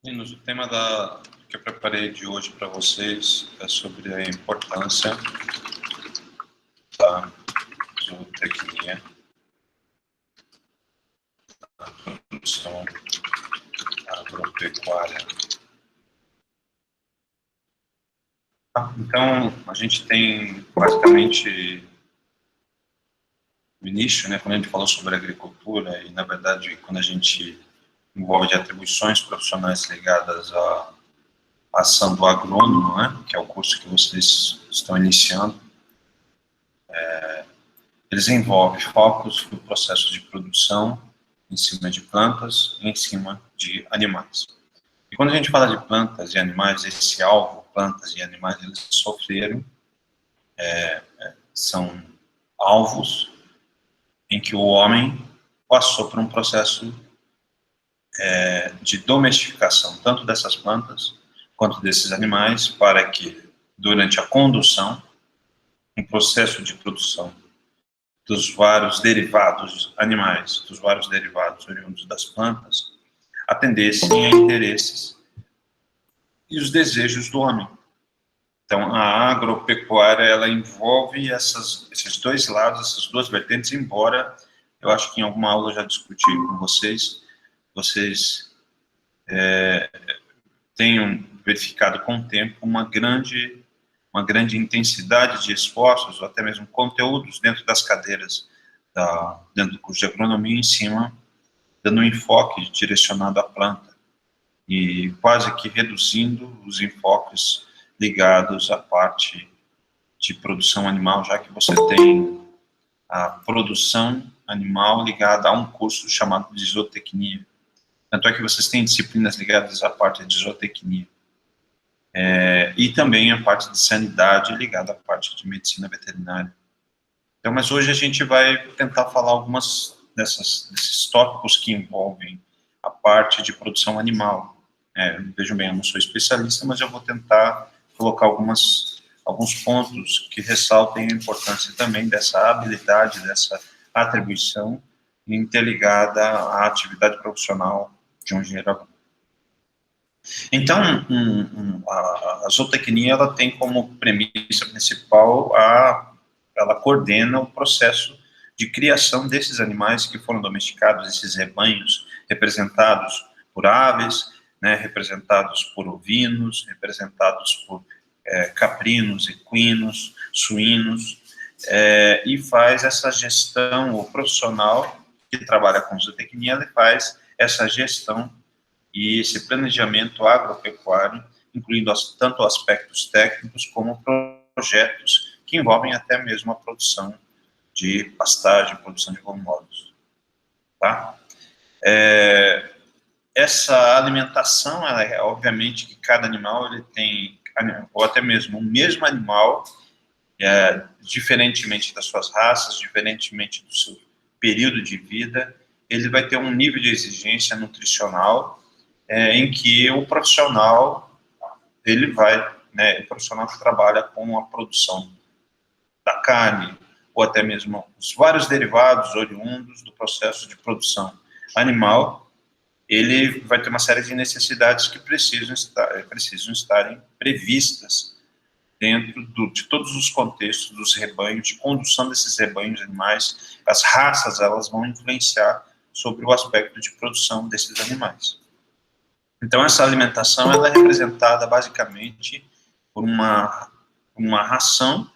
Meninos, o tema que eu preparei de hoje para vocês é sobre a importância da zootecnia na produção agropecuária. Então, a gente tem basicamente no início, né, quando a gente falou sobre agricultura, e na verdade, quando a gente envolve de atribuições profissionais ligadas à ação do agrônomo, né, que é o curso que vocês estão iniciando, eles envolvem focos no processo de produção em cima de plantas e em cima de animais. E quando a gente fala de plantas e animais, esse alvo, plantas e animais, eles sofreram, são alvos em que o homem passou por um processo de domesticação, tanto dessas plantas quanto desses animais, para que, durante a condução, um processo de produção dos vários derivados animais, dos vários derivados oriundos das plantas, atendessem a interesses e os desejos do homem. Então, a agropecuária, ela envolve esses dois lados, essas duas vertentes, embora eu acho que em alguma aula eu já discuti com vocês, tenham verificado com o tempo uma grande intensidade de esforços, ou até mesmo conteúdos dentro das cadeiras, dentro do curso de agronomia em cima, dando um enfoque direcionado à planta, e quase que reduzindo os enfoques ligados à parte de produção animal, já que você tem a produção animal ligada a um curso chamado de zootecnia. Tanto é que vocês têm disciplinas ligadas à parte de zootecnia. E também a parte de sanidade ligada à parte de medicina veterinária. Então, mas hoje a gente vai tentar falar algumas desses tópicos que envolvem a parte de produção animal. Vejam bem, eu não sou especialista, mas eu vou tentar colocar alguns pontos que ressaltem a importância também dessa habilidade, dessa atribuição interligada à atividade profissional de um engenheiro agrônomo. Então, a zootecnia, ela tem como premissa principal ela coordena o processo de criação desses animais que foram domesticados, esses rebanhos representados por aves, né, representados por ovinos, representados por caprinos, equinos, suínos, e faz essa gestão, o profissional que trabalha com zootecnia, ele faz essa gestão e esse planejamento agropecuário, incluindo tanto aspectos técnicos como projetos que envolvem até mesmo a produção de pastagem, produção de volumosos. Tá? Essa alimentação, ela obviamente que cada animal ele tem, ou até mesmo o mesmo animal, diferentemente das suas raças, diferentemente do seu período de vida, ele vai ter um nível de exigência nutricional em que o profissional, o profissional que trabalha com a produção da carne, ou até mesmo os vários derivados oriundos do processo de produção animal, ele vai ter uma série de necessidades que precisam estarem previstas dentro de todos os contextos dos rebanhos, de condução desses rebanhos animais. As raças, elas vão influenciar sobre o aspecto de produção desses animais. Então, essa alimentação, ela é representada basicamente por uma ração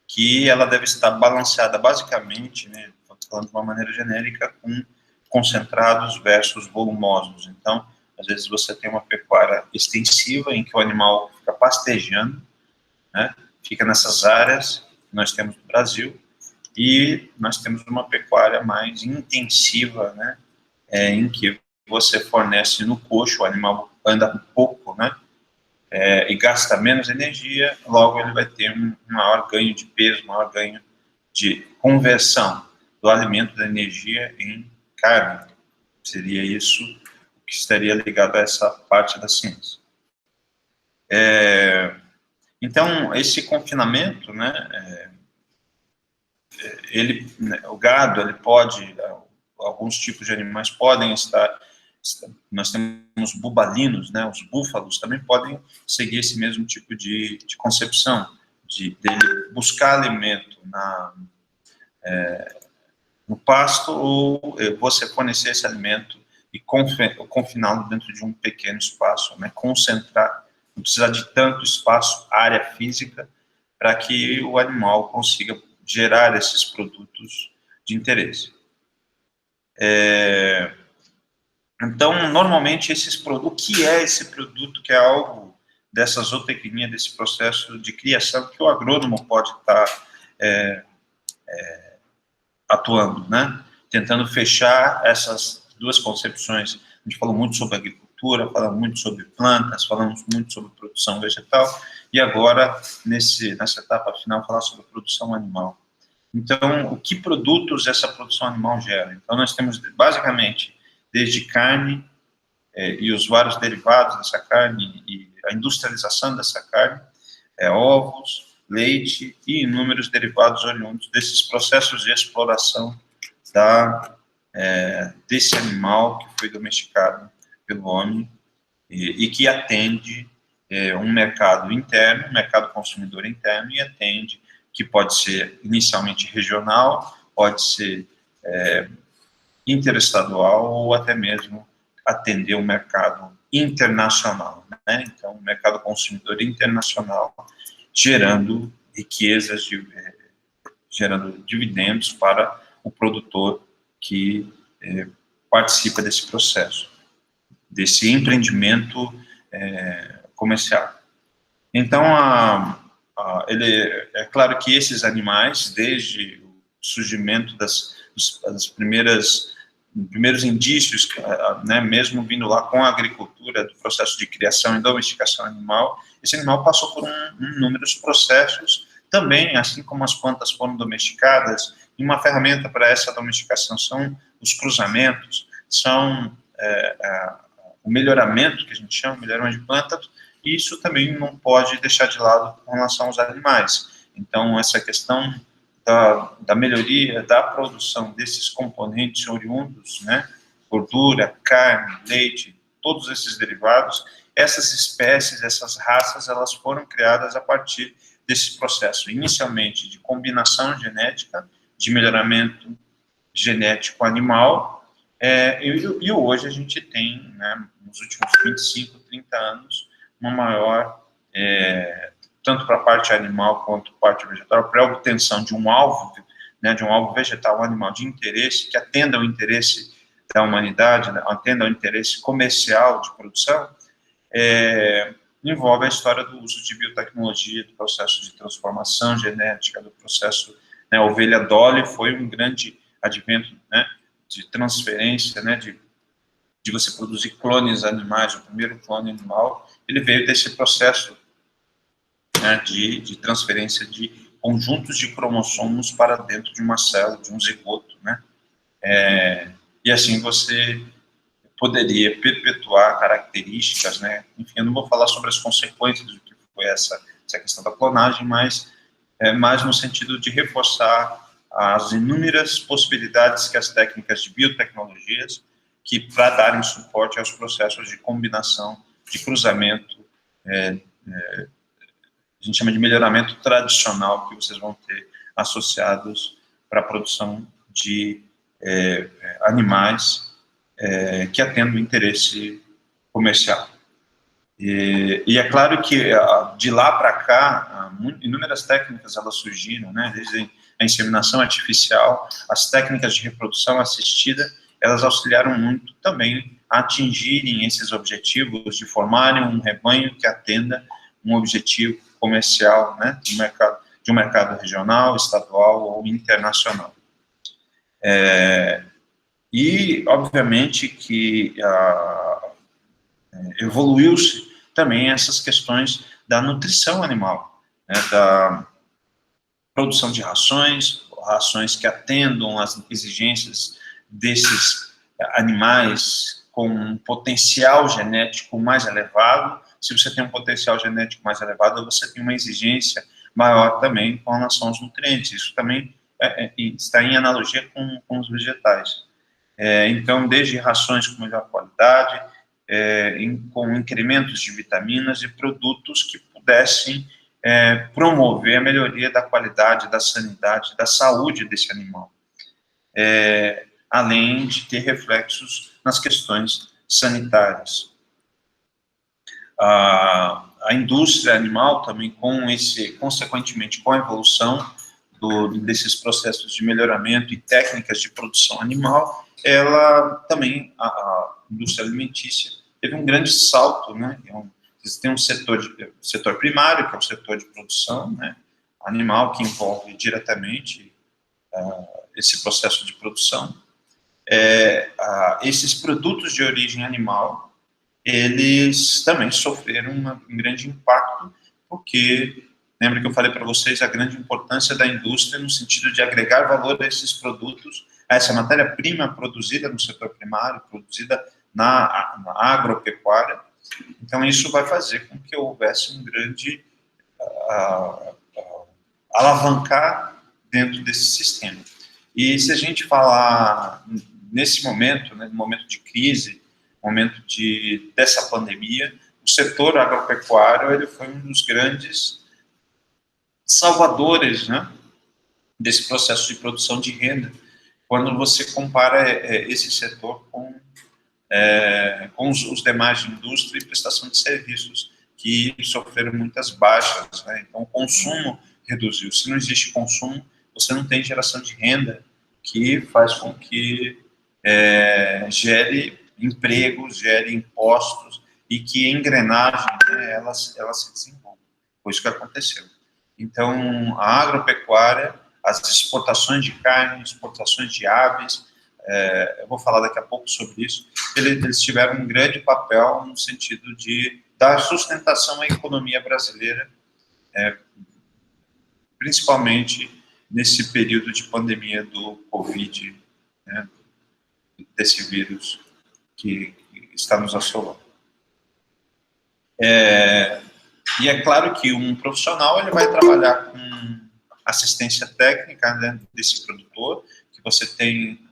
que ela deve estar balanceada basicamente, né, falando de uma maneira genérica, com concentrados versus volumosos. Então, às vezes você tem uma pecuária extensiva em que o animal fica pastejando, né, fica nessas áreas que nós temos no Brasil, e nós temos uma pecuária mais intensiva, né, em que você fornece no coxo, o animal anda um pouco, né, e gasta menos energia, logo ele vai ter um maior ganho de peso, maior ganho de conversão do alimento, da energia em carne. Seria isso que estaria ligado a essa parte da ciência. Então, esse confinamento, né, o gado, ele pode, alguns tipos de animais podem estar nós temos bubalinos, né, os búfalos também podem seguir esse mesmo tipo de concepção, dele buscar alimento no pasto, ou você fornecer esse alimento e confiná-lo dentro de um pequeno espaço, né, concentrar, não precisar de tanto espaço, área física, para que o animal consiga gerar esses produtos de interesse. Então, normalmente, o que é esse produto, que é algo dessa zootecnia, desse processo de criação que o agrônomo pode estar atuando, né? Tentando fechar essas duas concepções. A gente falou muito sobre agricultura, falamos muito sobre plantas, falamos muito sobre produção vegetal, e agora, nessa etapa final, falar sobre produção animal. Então, o que produtos essa produção animal gera? Então, nós temos, basicamente, desde carne e os vários derivados dessa carne, e a industrialização dessa carne, ovos, leite e inúmeros derivados oriundos desses processos de exploração desse animal que foi domesticado pelo homem e que atende um mercado interno, um mercado consumidor interno, e atende, que pode ser inicialmente regional, pode ser interestadual, ou até mesmo atender um mercado internacional, né? Então, um mercado consumidor internacional, gerando riquezas, gerando dividendos para o produtor que participa desse processo, desse empreendimento comercial. Então, é claro que esses animais, desde o surgimento dos primeiros indícios, né, mesmo vindo lá com a agricultura, do processo de criação e domesticação animal, esse animal passou por inúmeros processos também, assim como as plantas foram domesticadas, e uma ferramenta para essa domesticação são os cruzamentos, são o melhoramento, que a gente chama, melhoramento de plantas, e isso também não pode deixar de lado com relação aos animais. Então, essa questão da melhoria da produção desses componentes oriundos, né, gordura, carne, leite, todos esses derivados, essas espécies, essas raças, elas foram criadas a partir desse processo, inicialmente de combinação genética, de melhoramento genético animal, e hoje a gente tem, né, nos últimos 25, 30 anos, uma maior, tanto para a parte animal quanto para a parte vegetal, para a obtenção de um alvo, né, de um alvo vegetal, um animal de interesse, que atenda ao interesse da humanidade, né, atenda ao interesse comercial de produção, envolve a história do uso de biotecnologia, do processo de transformação genética, do processo, né, a ovelha Dolly foi um grande advento, né, de transferência, né, de você produzir clones animais. O primeiro clone animal, ele veio desse processo, né, de transferência de conjuntos de cromossomos para dentro de uma célula, de um zigoto, né, e assim você poderia perpetuar características, né, enfim, eu não vou falar sobre as consequências do que foi essa questão da clonagem, mas mais no sentido de reforçar as inúmeras possibilidades que as técnicas de biotecnologias, que para darem suporte aos processos de combinação, de cruzamento, a gente chama de melhoramento tradicional, que vocês vão ter associados para a produção de animais que atendem o interesse comercial. E é claro que de lá para cá, inúmeras técnicas elas surgiram, né, desde a inseminação artificial, as técnicas de reprodução assistida, elas auxiliaram muito também a atingirem esses objetivos, de formarem um rebanho que atenda um objetivo comercial, né, de um mercado regional, estadual ou internacional. E, obviamente, que evoluiu-se também essas questões da nutrição animal, né, da produção de rações que atendam às exigências desses animais com um potencial genético mais elevado. Se você tem um potencial genético mais elevado, você tem uma exigência maior também com relação aos nutrientes. Isso também está em analogia com os vegetais. Então, desde rações com melhor qualidade, com incrementos de vitaminas e produtos que pudessem promover a melhoria da qualidade, da sanidade, da saúde desse animal, além de ter reflexos nas questões sanitárias. A indústria animal também, consequentemente, com a evolução desses processos de melhoramento e técnicas de produção animal, ela também, a indústria alimentícia, teve um grande salto, né? Você tem um setor primário, que é o setor de produção, né, animal, que envolve diretamente esse processo de produção. Esses produtos de origem animal, eles também sofreram um grande impacto, porque, lembra que eu falei para vocês a grande importância da indústria no sentido de agregar valor a esses produtos, a essa matéria-prima produzida no setor primário, produzida na agropecuária. Então, isso vai fazer com que houvesse um grande alavancar dentro desse sistema. E se a gente falar nesse momento, né, no momento de crise, momento dessa pandemia, o setor agropecuário ele foi um dos grandes salvadores, né, desse processo de produção de renda, quando você compara esse setor com os demais de indústria e prestação de serviços, que sofreram muitas baixas, né? Então, o consumo reduziu. Se não existe consumo, você não tem geração de renda, que faz com que gere empregos, gere impostos, e que a engrenagem, né, ela se desenvolva. Foi isso que aconteceu. Então, a agropecuária, as exportações de carne, exportações de aves, eu vou falar daqui a pouco sobre isso, eles tiveram um grande papel no sentido de dar sustentação à economia brasileira, principalmente nesse período de pandemia do Covid, né, desse vírus que está nos assolando. E é claro que um profissional ele vai trabalhar com assistência técnica, né, desse produtor, que você tem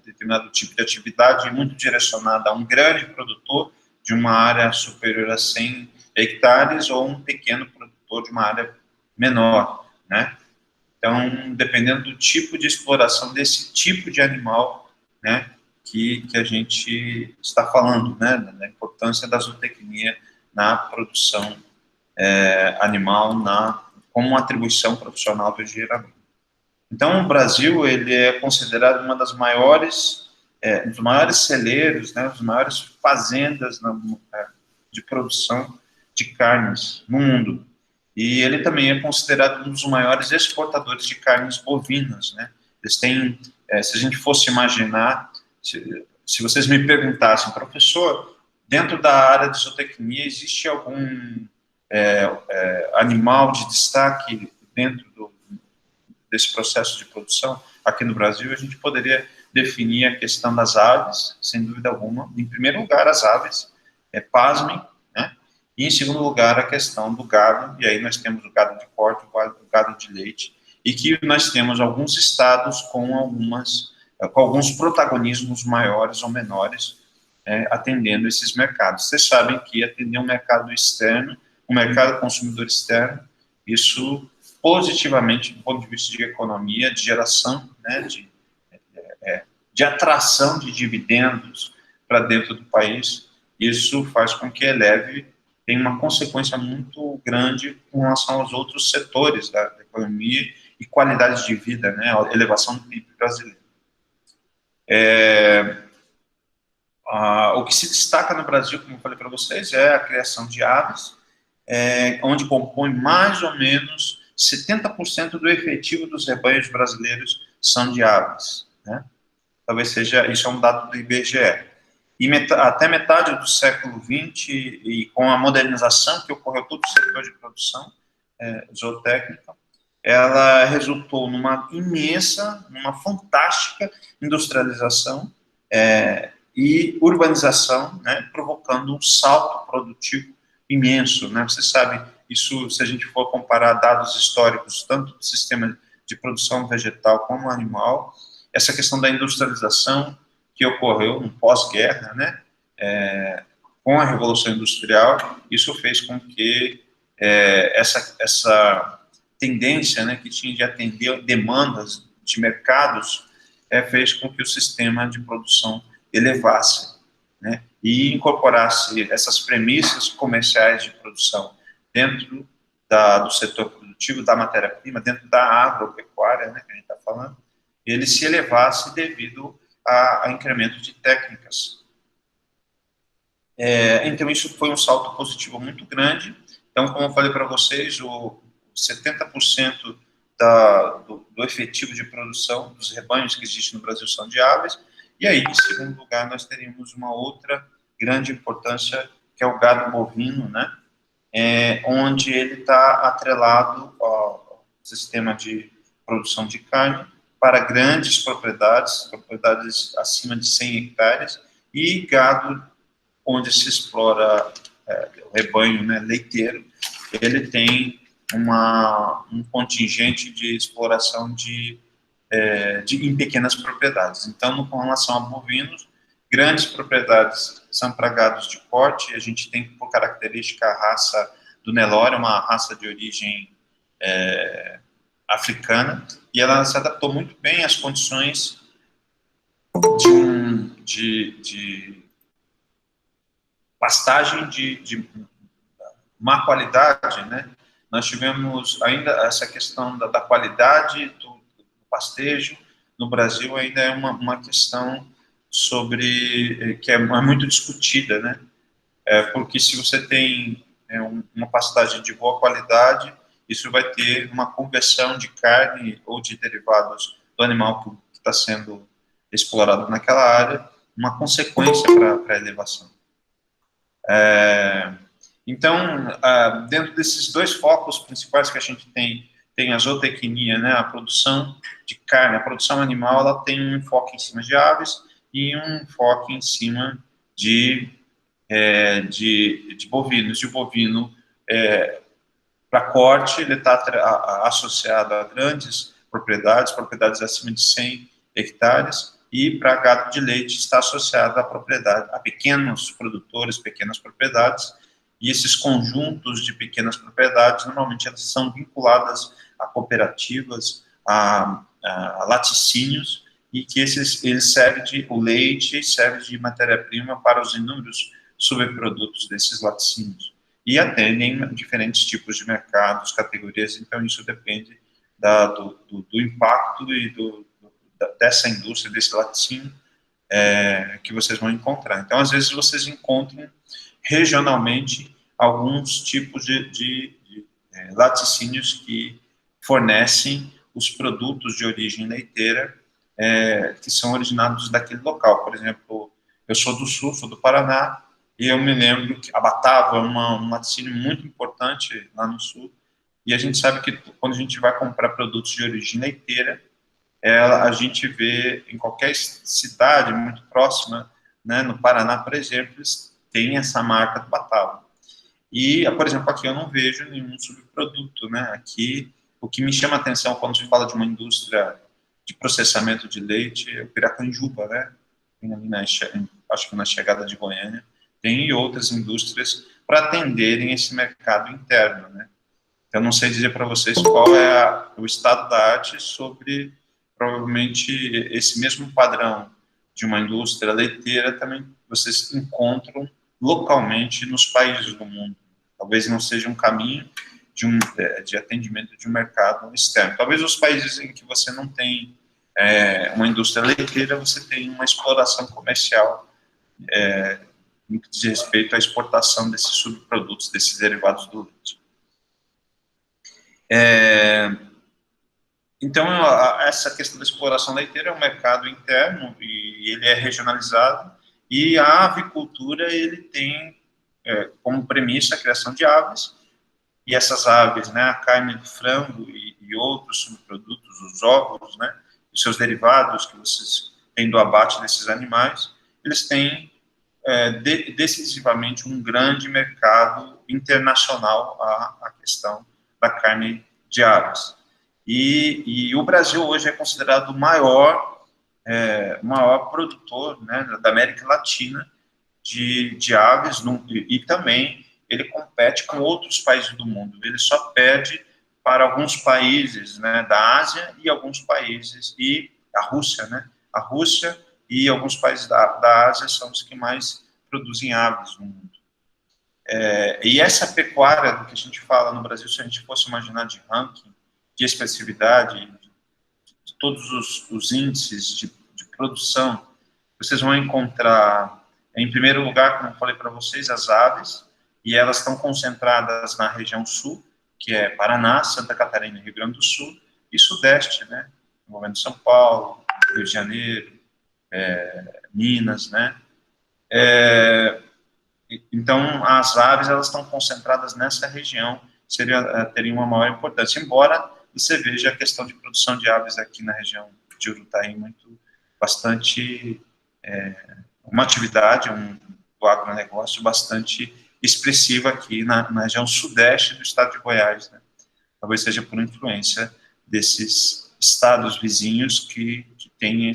determinado tipo de atividade muito direcionada a um grande produtor de uma área superior a 100 hectares ou um pequeno produtor de uma área menor, né? Então, dependendo do tipo de exploração desse tipo de animal, né, que a gente está falando, né, da importância da zootecnia na produção animal, como uma atribuição profissional do engenheiro. Então, o Brasil ele é considerado uma das maiores, dos maiores celeiros, né, das maiores fazendas de produção de carnes no mundo. E ele também é considerado um dos maiores exportadores de carnes bovinas, né? Eles têm, se a gente fosse imaginar, se vocês me perguntassem, professor, dentro da área de zootecnia existe algum animal de destaque dentro desse processo de produção? Aqui no Brasil, a gente poderia definir a questão das aves, sem dúvida alguma. Em primeiro lugar, as aves, pasmem, né? E em segundo lugar, a questão do gado, e aí nós temos o gado de corte, o gado de leite, e que nós temos alguns estados com alguns protagonismos maiores ou menores, atendendo esses mercados. Vocês sabem que atender um mercado externo, um mercado consumidor externo, isso positivamente, do ponto de vista de economia, de geração, né, de atração de dividendos para dentro do país, isso faz com que tenha uma consequência muito grande com relação aos outros setores da economia e qualidade de vida, né, a elevação do PIB brasileiro. O que se destaca no Brasil, como eu falei para vocês, é a criação de aves, onde compõe mais ou menos 70% do efetivo dos rebanhos brasileiros são de aves, né? Talvez seja, isso é um dado do IBGE. E até metade do século XX, e com a modernização que ocorreu todo o setor de produção zootécnica, ela resultou numa fantástica industrialização e urbanização, né, provocando um salto produtivo imenso, né? Você sabe, isso, se a gente for comparar dados históricos, tanto do sistema de produção vegetal como animal, essa questão da industrialização que ocorreu no pós-guerra, né, com a Revolução Industrial. Isso fez com que essa tendência, né, que tinha de atender demandas de mercados, fez com que o sistema de produção elevasse, né, e incorporasse essas premissas comerciais de produção dentro do setor produtivo, da matéria-prima, dentro da agropecuária, né, que a gente está falando, ele se elevasse devido a incremento de técnicas. Então, isso foi um salto positivo muito grande. Então, como eu falei para vocês, o 70% do efetivo de produção dos rebanhos que existe no Brasil são de aves. E aí, em segundo lugar, nós teríamos uma outra grande importância, que é o gado bovino, né? Onde ele está atrelado ao sistema de produção de carne para grandes propriedades acima de 100 hectares, e gado onde se explora o rebanho, né, leiteiro. Ele tem um contingente de exploração em pequenas propriedades. Então, com relação a bovinos, grandes propriedades são para gados de corte. A gente tem por característica a raça do Nelore, uma raça de origem africana, e ela se adaptou muito bem às condições de pastagem de má qualidade, né? Nós tivemos ainda essa questão da qualidade do pastejo no Brasil, ainda é uma questão que é muito discutida, né? Porque se você tem uma pastagem de boa qualidade, isso vai ter uma conversão de carne ou de derivados do animal que está sendo explorado naquela área, uma consequência para a elevação. Então, dentro desses dois focos principais que a gente tem a zootecnia, né, a produção de carne, a produção animal, ela tem um foco em cima de aves e um foco em cima de bovinos. E o bovino, para corte, ele está associado a grandes propriedades acima de 100 hectares, e para gado de leite está associado a pequenos produtores, pequenas propriedades, e esses conjuntos de pequenas propriedades, normalmente elas são vinculadas a cooperativas, a laticínios, e que eles servem o leite serve de matéria-prima para os inúmeros subprodutos desses laticínios, e atendem diferentes tipos de mercados, categorias. Então isso depende do impacto e dessa indústria, desse laticínio, que vocês vão encontrar. Então, às vezes, vocês encontram regionalmente alguns tipos de laticínios que fornecem os produtos de origem leiteira que são originados daquele local. Por exemplo, eu sou do Sul, sou do Paraná, e eu me lembro que a Batava é um laticínio muito importante lá no Sul, e a gente sabe que quando a gente vai comprar produtos de origem leiteira, a gente vê em qualquer cidade muito próxima, né, no Paraná, por exemplo, tem essa marca do Batava. E, por exemplo, aqui eu não vejo nenhum subproduto, né? Aqui, o que me chama a atenção quando se fala de uma indústria de processamento de leite é o Piracanjuba, né? Tem ali acho que na chegada de Goiânia, tem outras indústrias para atenderem esse mercado interno, né? Eu não sei dizer para vocês qual é o estado da arte sobre, provavelmente, esse mesmo padrão de uma indústria leiteira também vocês encontram localmente nos países do mundo. Talvez não seja um caminho de atendimento de um mercado externo. Talvez os países em que você não tem uma indústria leiteira, você tem uma exploração comercial no que diz respeito à exportação desses subprodutos, desses derivados do leite. Então, essa questão da exploração leiteira é um mercado interno e ele é regionalizado, e a avicultura ele tem como premissa a criação de aves, e essas aves, né, a carne do frango e outros subprodutos, os ovos, né, os seus derivados que vocês têm do abate desses animais, eles têm decisivamente um grande mercado internacional à questão da carne de aves. E o Brasil hoje é considerado o maior maior produtor, né, da América Latina de aves, e também ele compete com outros países do mundo. Ele só perde para alguns países, né, da Ásia e alguns países, e a Rússia, né? A Rússia e alguns países da Ásia são os que mais produzem aves no mundo. E essa pecuária do que a gente fala no Brasil, se a gente fosse imaginar de ranking, de expressividade, de todos os índices de produção, vocês vão encontrar, em primeiro lugar, como eu falei para vocês, as aves, e elas estão concentradas na região sul, que é Paraná, Santa Catarina, Rio Grande do Sul, e Sudeste, né, envolvendo São Paulo, Rio de Janeiro, Minas, né. Então, as aves, elas estão concentradas nessa região, teriam uma maior importância, embora você veja a questão de produção de aves aqui na região de Urutaí bastante, uma atividade, do agronegócio bastante expressiva aqui na região sudeste do estado de Goiás, né? Talvez seja por influência desses estados vizinhos que têm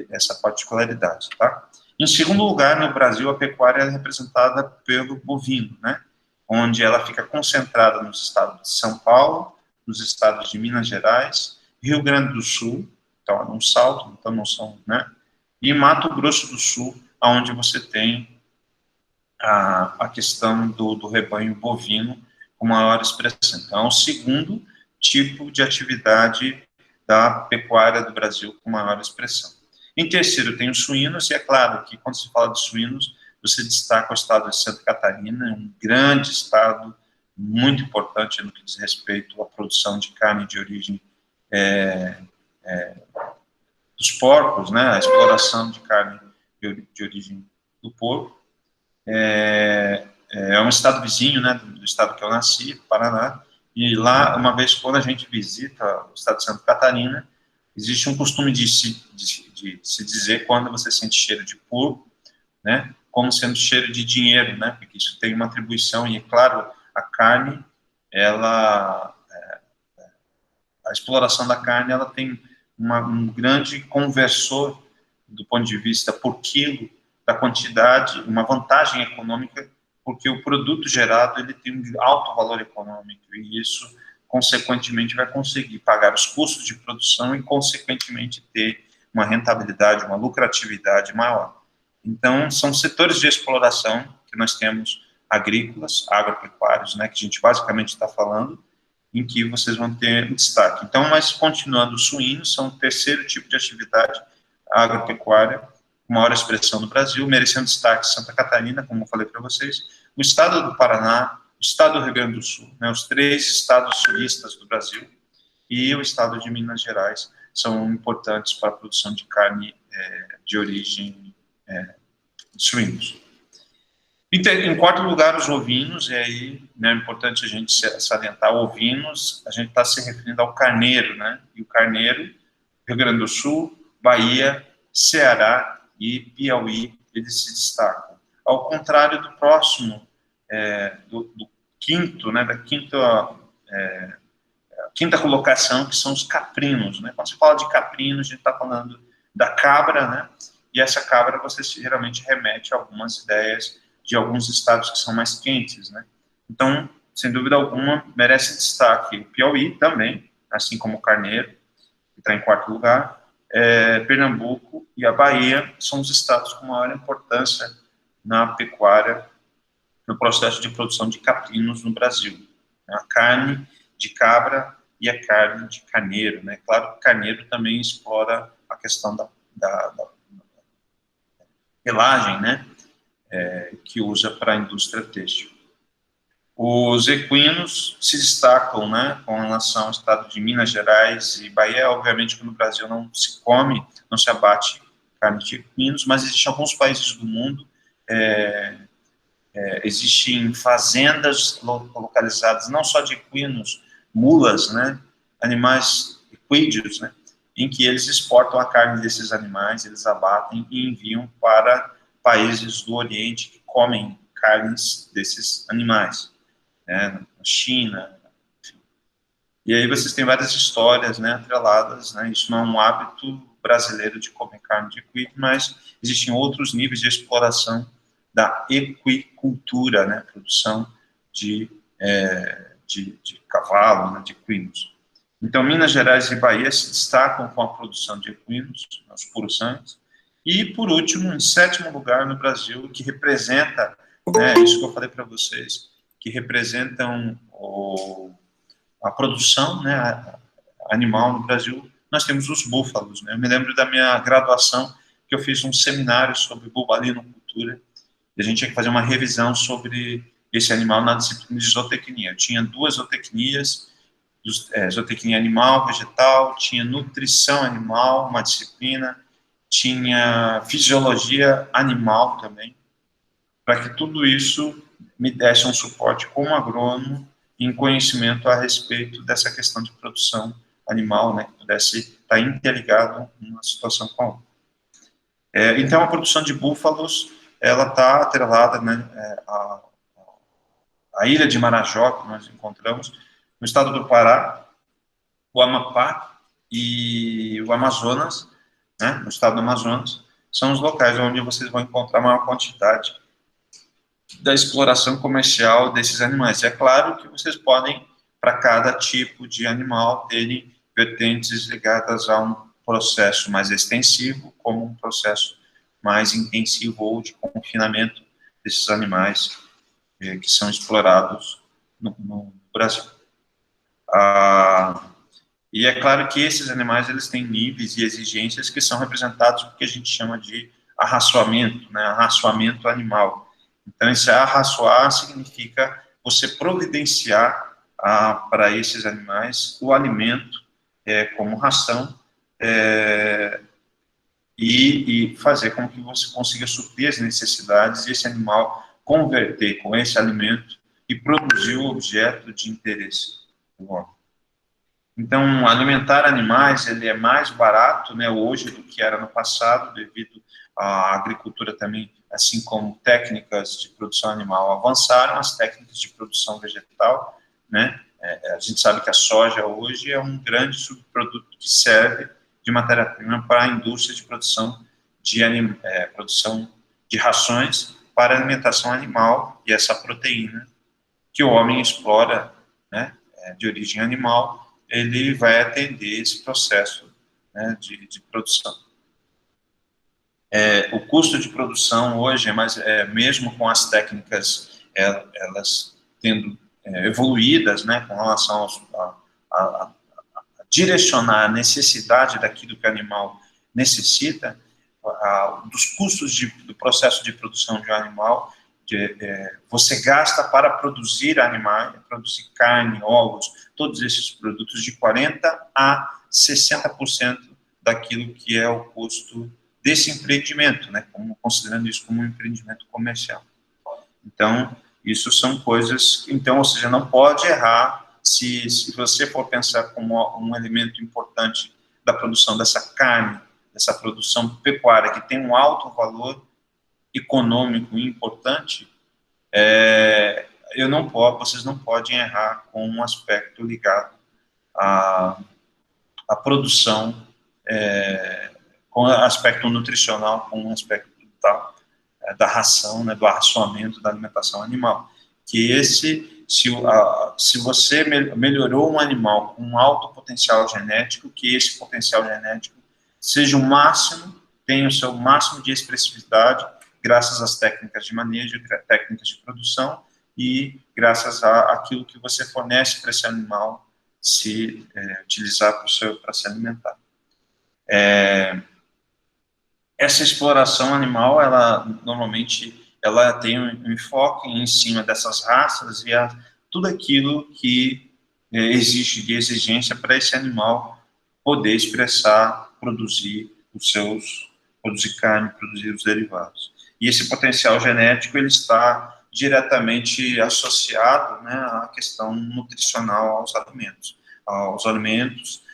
essa particularidade, tá? Em segundo lugar, no Brasil, a pecuária é representada pelo bovino, né? Onde ela fica concentrada nos estados de São Paulo, nos estados de Minas Gerais, Rio Grande do Sul, então é um salto, então não são, né? E Mato Grosso do Sul, onde você tem a questão do rebanho bovino com maior expressão. Então, é o segundo tipo de atividade da pecuária do Brasil com maior expressão. Em terceiro, tem os suínos, e é claro que quando se fala de suínos, você destaca o estado de Santa Catarina, um grande estado, muito importante no que diz respeito à produção de carne de origem dos porcos, né, a exploração de carne de origem do porco. É um estado vizinho, né, do estado que eu nasci, Paraná, e lá, uma vez quando a gente visita o estado de Santa Catarina, existe um costume de se dizer quando você sente cheiro de porco, né, como sendo cheiro de dinheiro, né, porque isso tem uma atribuição, e é claro, a carne, a exploração da carne, ela tem um grande conversor do ponto de vista por quilo da quantidade, uma vantagem econômica, porque o produto gerado ele tem um alto valor econômico, e isso, consequentemente, vai conseguir pagar os custos de produção e, consequentemente, ter uma rentabilidade, uma lucratividade maior. Então, são setores de exploração que nós temos agrícolas, agropecuários, né, que a gente basicamente está falando, em que vocês vão ter destaque. Então, mas continuando, os suínos são o terceiro tipo de atividade agropecuária com maior expressão no Brasil, merecendo destaque Santa Catarina, como eu falei para vocês, o estado do Paraná, o estado do Rio Grande do Sul, né, os três estados sulistas do Brasil, e o estado de Minas Gerais são importantes para a produção de carne de origem de suínos. Em quarto lugar, os ovinos, e aí né, é importante a gente salientar ovinos, a gente está se referindo ao carneiro, né? E o carneiro, Rio Grande do Sul, Bahia, Ceará e Piauí, eles se destacam. Ao contrário do próximo, do quinto, né, da quinta colocação, que são os caprinos, né? Quando se fala de caprinos, a gente está falando da cabra, né? E essa cabra, você geralmente remete a algumas ideias de alguns estados que são mais quentes, né? Então, sem dúvida alguma, merece destaque o Piauí também, assim como o carneiro, que está em quarto lugar, Pernambuco e a Bahia são os estados com maior importância na pecuária, no processo de produção de caprinos no Brasil. A carne de cabra e a carne de carneiro, né? Claro que o carneiro também explora a questão da pelagem, né? Que usa para a indústria têxtil. Os equinos se destacam, né, com relação ao estado de Minas Gerais e Bahia. Obviamente que no Brasil não se come, não se abate carne de equinos, mas existem alguns países do mundo, existem fazendas localizadas não só de equinos, mulas, né, animais equídeos, né, em que eles exportam a carne desses animais, eles abatem e enviam para países do Oriente que comem carnes desses animais, né, na China, enfim. E aí vocês têm várias histórias, né, atreladas, né, isso não é um hábito brasileiro de comer carne de equino, mas existem outros níveis de exploração da equicultura, né, produção de cavalo, né, de equinos. Então, Minas Gerais e Bahia se destacam com a produção de equinos, os puro-sangues, e, por último, em 7º lugar no Brasil, que representa, né, isso que eu falei para vocês, que representam a produção, né, animal no Brasil, nós temos os búfalos, né? Eu me lembro da minha graduação, que eu fiz um seminário sobre bubalinocultura, e a gente tinha que fazer uma revisão sobre esse animal na disciplina de zootecnia. Eu tinha 2 zootecnias, zootecnia animal, vegetal, tinha nutrição animal, uma disciplina, tinha fisiologia animal também, para que tudo isso me desse um suporte como agrônomo em conhecimento a respeito dessa questão de produção animal, né, que pudesse estar interligado uma situação com a outra. Então, a produção de búfalos, ela está atrelada, né, à ilha de Marajó, que nós encontramos, no estado do Pará, o Amapá e o Amazonas, né, no estado do Amazonas, são os locais onde vocês vão encontrar a maior quantidade da exploração comercial desses animais. É claro que vocês podem, para cada tipo de animal, terem vertentes ligadas a um processo mais extensivo, como um processo mais intensivo ou de confinamento desses animais que são explorados no Brasil. E é claro que esses animais, eles têm níveis e exigências que são representados pelo que a gente chama de arraçoamento, né, arraçoamento animal. Então, esse arraçoar significa você providenciar para esses animais o alimento como ração e fazer com que você consiga suprir as necessidades desse animal, converter com esse alimento e produzir o objeto de interesse do homem. Então, alimentar animais, ele é mais barato, né, hoje do que era no passado, devido à agricultura também, assim como técnicas de produção animal avançaram, as técnicas de produção vegetal, né, a gente sabe que a soja hoje é um grande subproduto que serve de matéria-prima para a indústria de produção de rações para alimentação animal, e essa proteína que o homem explora, né, de origem animal, ele vai atender esse processo, né, de produção. O custo de produção hoje mesmo com as técnicas elas tendo evoluídas, né, com relação a direcionar a necessidade daquilo que o animal necessita, dos custos do processo de produção de um animal, você gasta para produzir animais, produzir carne, ovos, todos esses produtos, de 40% a 60% daquilo que é o custo desse empreendimento, né, considerando isso como um empreendimento comercial. Então, isso são coisas, então, ou seja, não pode errar se você for pensar como um elemento importante da produção dessa carne, dessa produção pecuária, que tem um alto valor econômico importante, vocês não podem errar com um aspecto ligado à produção, com o aspecto nutricional, com o aspecto da ração, né, do arraçoamento da alimentação animal. Que se você melhorou um animal com um alto potencial genético, que esse potencial genético seja o máximo, tenha o seu máximo de expressividade, graças às técnicas de manejo, técnicas de produção, e graças àquilo que você fornece para esse animal se utilizar para se alimentar. Essa exploração animal, normalmente tem um enfoque em cima dessas raças e tudo aquilo que existe de exigência para esse animal poder expressar, produzir carne, produzir os derivados. E esse potencial genético, ele está diretamente associado, né, à questão nutricional aos alimentos,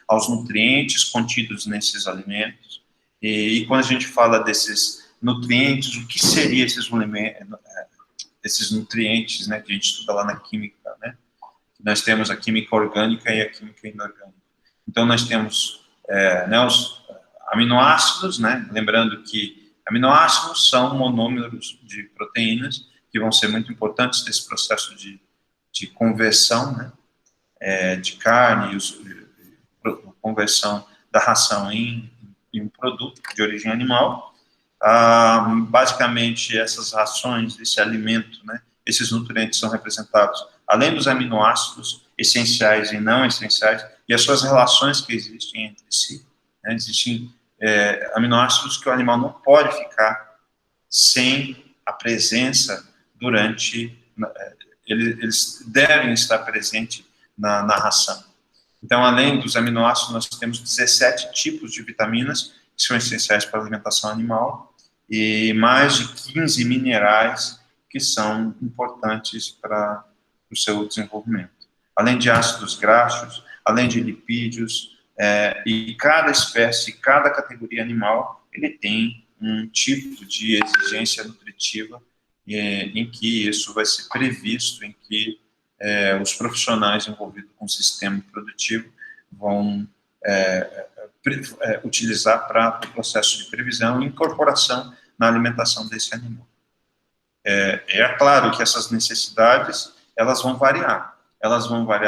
aos nutrientes contidos nesses alimentos. E quando a gente fala desses nutrientes, o que seriam esses nutrientes, né, que a gente estuda lá na química, né? Nós temos a química orgânica e a química inorgânica. Então, nós temos aminoácidos, né? Lembrando que aminoácidos são monômeros de proteínas que vão ser muito importantes nesse processo de conversão, né? De carne, conversão da ração em um produto de origem animal. Basicamente, essas rações, esse alimento, né, esses nutrientes são representados, além dos aminoácidos essenciais e não essenciais, e as suas relações que existem entre si. Né, existem aminoácidos que o animal não pode ficar sem a presença durante... eles devem estar presentes na ração. Então, além dos aminoácidos, nós temos 17 tipos de vitaminas que são essenciais para a alimentação animal e mais de 15 minerais que são importantes para o seu desenvolvimento. Além de ácidos graxos, além de lipídios, e cada espécie, cada categoria animal, ele tem um tipo de exigência nutritiva em que isso vai ser previsto, em que os profissionais envolvidos com o sistema produtivo vão utilizar para o processo de previsão e incorporação na alimentação desse animal. É claro que essas necessidades, elas vão variar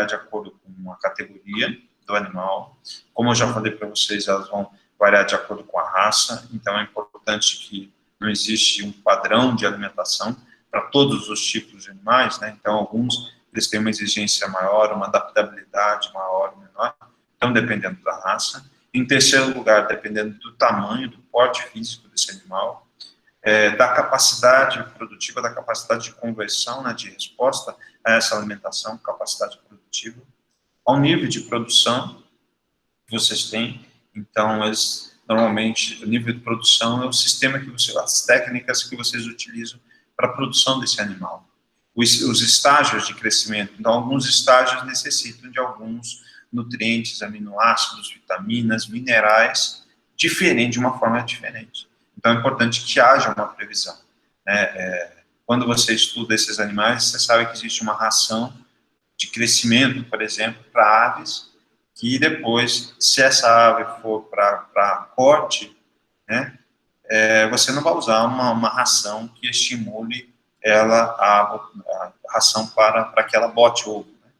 de acordo com a categoria do animal, como eu já falei para vocês, elas vão variar de acordo com a raça, então é importante que não existe um padrão de alimentação para todos os tipos de animais, né? Então alguns eles têm uma exigência maior, uma adaptabilidade maior ou menor, então dependendo da raça. Em terceiro lugar, dependendo do tamanho, do porte físico desse animal, da capacidade produtiva, da capacidade de conversão, né, de resposta a essa alimentação, capacidade produtiva, ao nível de produção que vocês têm. Então, normalmente, o nível de produção é o sistema as técnicas que vocês utilizam para a produção desse animal. Os estágios de crescimento, então, alguns estágios necessitam de alguns nutrientes, aminoácidos, vitaminas, minerais, de uma forma diferente. Então, é importante que haja uma previsão. Né? Quando você estuda esses animais, você sabe que existe uma ração de crescimento, por exemplo, para aves, que depois, se essa ave for para corte, né, você não vai usar uma ração que estimule a ração para que ela bote ovo, né,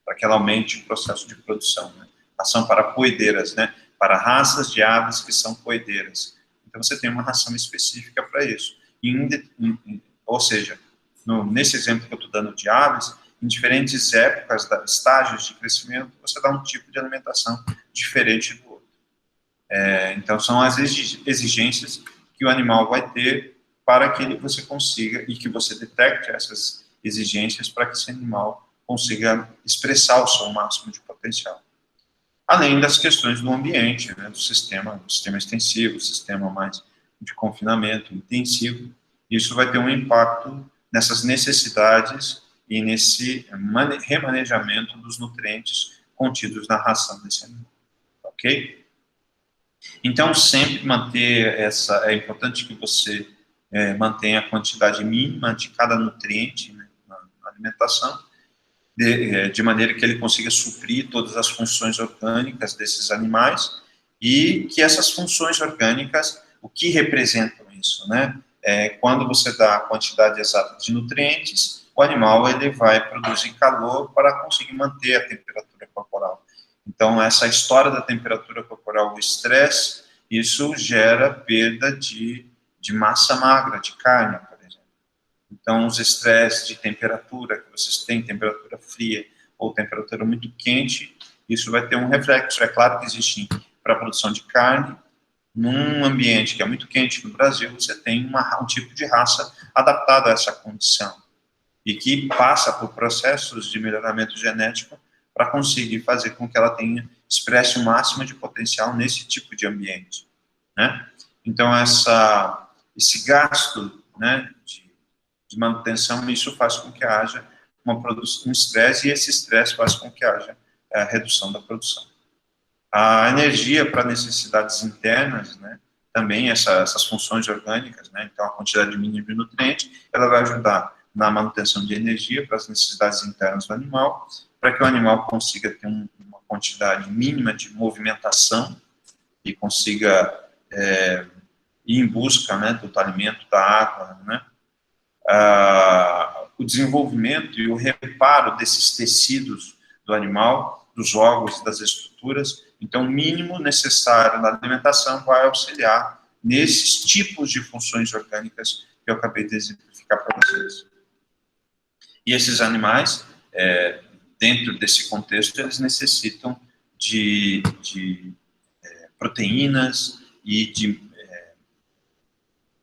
para que ela aumente o processo de produção. Né, ração para poedeiras, né, para raças de aves que são poedeiras. Então, você tem uma ração específica para isso. Ou seja, nesse exemplo que eu estou dando de aves, em diferentes épocas, estágios de crescimento, você dá um tipo de alimentação diferente do outro. Então, são as exigências que o animal vai ter para que você consiga, e que você detecte essas exigências para que esse animal consiga expressar o seu máximo de potencial. Além das questões do ambiente, né, do sistema extensivo, sistema mais de confinamento intensivo, isso vai ter um impacto nessas necessidades e nesse remanejamento dos nutrientes contidos na ração desse animal, ok? Então, sempre manter é importante que você mantenha a quantidade mínima de cada nutriente, né, na alimentação, de maneira que ele consiga suprir todas as funções orgânicas desses animais, e que essas funções orgânicas, o que representam isso, né? Quando você dá a quantidade exata de nutrientes, o animal ele vai produzir calor para conseguir manter a temperatura corporal. Então, essa história da temperatura corporal, o estresse, isso gera perda de massa magra, de carne, por exemplo. Então, os estresses de temperatura, que vocês têm temperatura fria ou temperatura muito quente, isso vai ter um reflexo. É claro que existe, para a produção de carne, num ambiente que é muito quente no Brasil, você tem um tipo de raça adaptada a essa condição e que passa por processos de melhoramento genético para conseguir fazer com que ela expresse o máximo de potencial nesse tipo de ambiente, né? Então, esse gasto, né, de manutenção, isso faz com que haja um estresse, e esse estresse faz com que haja a redução da produção. A energia para necessidades internas, né, também essas funções orgânicas, né, então a quantidade mínima de nutrientes, ela vai ajudar na manutenção de energia para as necessidades internas do animal, para que o animal consiga ter uma quantidade mínima de movimentação e consiga ir em busca, né, do alimento, da água, né, o desenvolvimento e o reparo desses tecidos do animal, dos órgãos e das estruturas. Então, o mínimo necessário na alimentação vai auxiliar nesses tipos de funções orgânicas que eu acabei de exemplificar para vocês. E esses animais, dentro desse contexto, eles necessitam de proteínas e de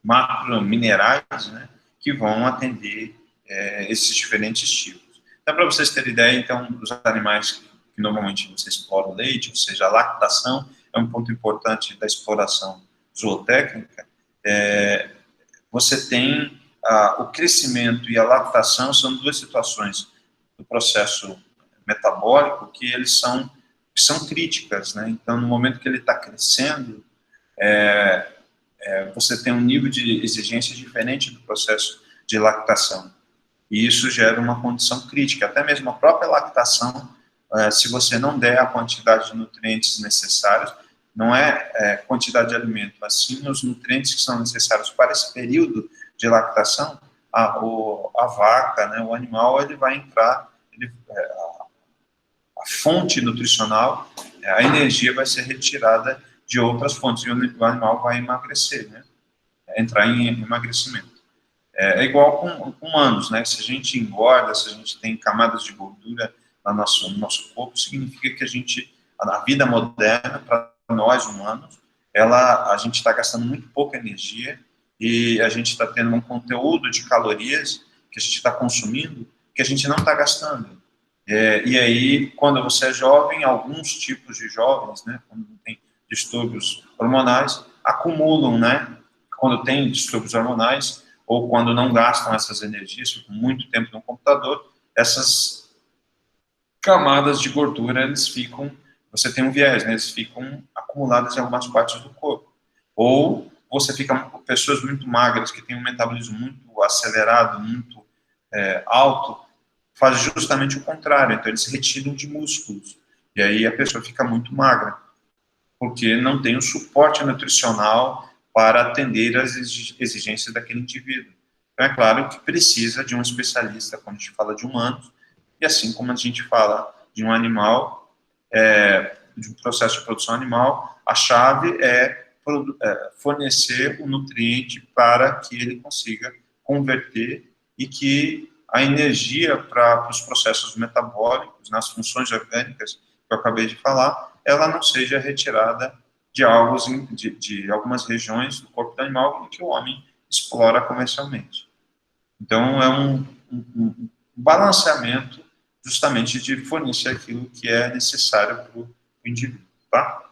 macrominerais, né, que vão atender esses diferentes tipos. Então, para vocês terem ideia, então, dos animais que normalmente você explora o leite, ou seja, a lactação, é um ponto importante da exploração zootécnica. Você tem o crescimento e a lactação, são duas situações do processo metabólico que são críticas, né? Então, no momento que ele está crescendo, você tem um nível de exigência diferente do processo de lactação. E isso gera uma condição crítica. Até mesmo a própria lactação, se você não der a quantidade de nutrientes necessários, não é quantidade de alimento, mas sim os nutrientes que são necessários para esse período de lactação, a vaca, né, o animal, ele vai entrar, a fonte nutricional, a energia vai ser retirada de outras fontes, e o animal vai emagrecer, né, entrar em emagrecimento. É igual com humanos, né? Se a gente engorda, se a gente tem camadas de gordura no nosso corpo, significa que a vida moderna, para nós humanos, a gente está gastando muito pouca energia e a gente está tendo um conteúdo de calorias que a gente está consumindo que a gente não está gastando. E aí, quando você é jovem, alguns tipos de jovens, né, quando tem distúrbios hormonais, acumulam, né? Quando tem distúrbios hormonais, ou quando não gastam essas energias, ficam muito tempo no computador, essas camadas de gordura, você tem um viés, né, eles ficam acumuladas em algumas partes do corpo. Ou você fica com pessoas muito magras, que têm um metabolismo muito acelerado, muito alto, faz justamente o contrário, então eles retiram de músculos, e aí a pessoa fica muito magra, porque não tem o suporte nutricional para atender às exigências daquele indivíduo. Então, é claro que precisa de um especialista quando a gente fala de humanos, e assim como a gente fala de um animal, de um processo de produção animal, a chave é fornecer o nutriente para que ele consiga converter e que a energia para os processos metabólicos, nas funções orgânicas que eu acabei de falar, ela não seja retirada de algumas regiões do corpo do animal que o homem explora comercialmente. Então, é um balanceamento justamente de fornecer aquilo que é necessário para o indivíduo, tá?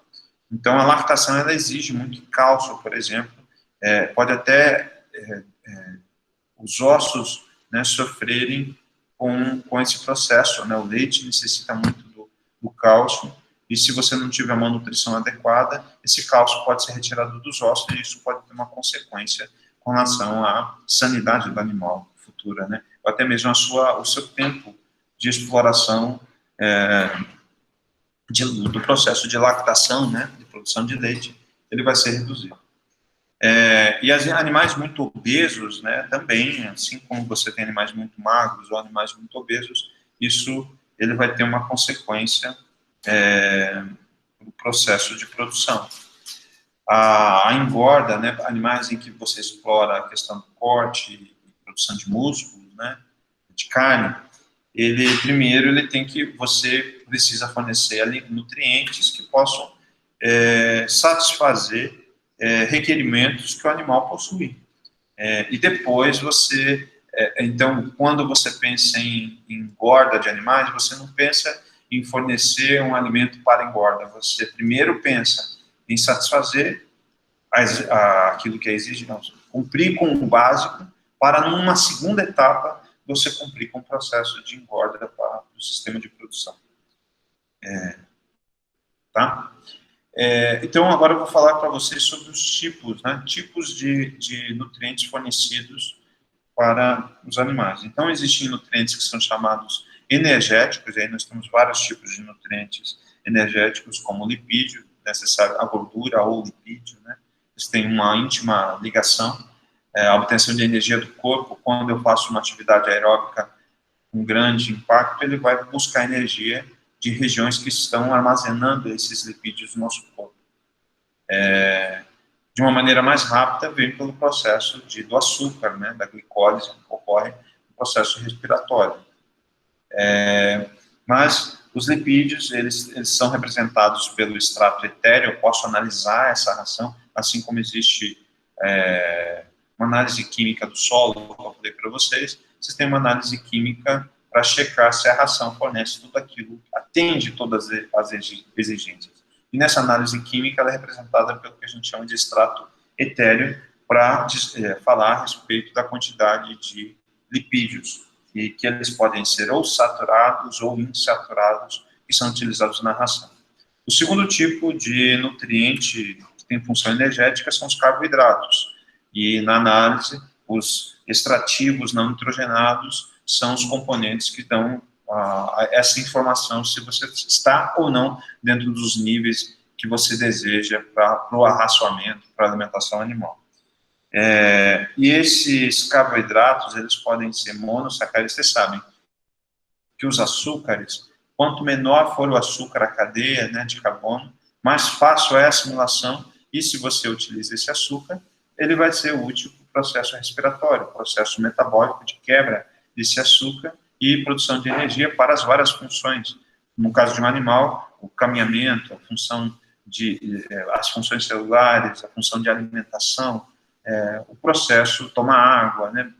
Então, a lactação, ela exige muito cálcio, por exemplo, pode até os ossos, né, sofrerem com esse processo, né? O leite necessita muito do cálcio, e se você não tiver uma nutrição adequada, esse cálcio pode ser retirado dos ossos, e isso pode ter uma consequência com relação à sanidade do animal futura, né? Ou até mesmo o seu tempo de exploração do processo de lactação, né, de produção de leite, ele vai ser reduzido. E animais muito obesos, né, também, assim como você tem animais muito magros ou animais muito obesos, ele vai ter uma consequência no processo de produção. A engorda, né, animais em que você explora a questão do corte e produção de músculos, né, de carne, você precisa fornecer ali nutrientes que possam satisfazer requerimentos que o animal possui. E depois então, quando você pensa em engorda de animais, você não pensa em fornecer um alimento para engorda, você primeiro pensa em satisfazer aquilo que é exigido, cumprir com o básico, para numa segunda etapa você cumprir com o processo de engorda para o sistema de produção. Tá? Então, agora eu vou falar para vocês sobre os tipos, né? Tipos de nutrientes fornecidos para os animais. Então, existem nutrientes que são chamados energéticos, e aí nós temos vários tipos de nutrientes energéticos, como o lipídio, necessário, a gordura ou o lipídio, né, eles têm uma íntima ligação. A obtenção de energia do corpo, quando eu faço uma atividade aeróbica com grande impacto, ele vai buscar energia de regiões que estão armazenando esses lipídios no nosso corpo. De uma maneira mais rápida, vem pelo processo do açúcar, né, da glicólise, que ocorre no processo respiratório. Mas os lipídios, eles são representados pelo extrato etéreo. Eu posso analisar essa ração, assim como existe uma análise química do solo, que eu falei para vocês, vocês têm uma análise química para checar se a ração fornece tudo aquilo, atende todas as exigências. E nessa análise química, ela é representada pelo que a gente chama de extrato etéreo, para falar a respeito da quantidade de lipídios, e que eles podem ser ou saturados ou insaturados, que são utilizados na ração. O segundo tipo de nutriente que tem função energética são os carboidratos, e na análise, os extrativos não nitrogenados são os componentes que dão essa informação se você está ou não dentro dos níveis que você deseja para o arraçoamento, para a alimentação animal. E esses carboidratos, eles podem ser monossacarídeos. Vocês sabem que os açúcares, quanto menor for o açúcar, a cadeia, né, de carbono, mais fácil é a assimilação, e se você utiliza esse açúcar, ele vai ser útil para o processo respiratório, processo metabólico de quebra desse açúcar e produção de energia para as várias funções. No caso de um animal, o caminhamento, a função as funções celulares, a função de alimentação, o processo tomar água, né,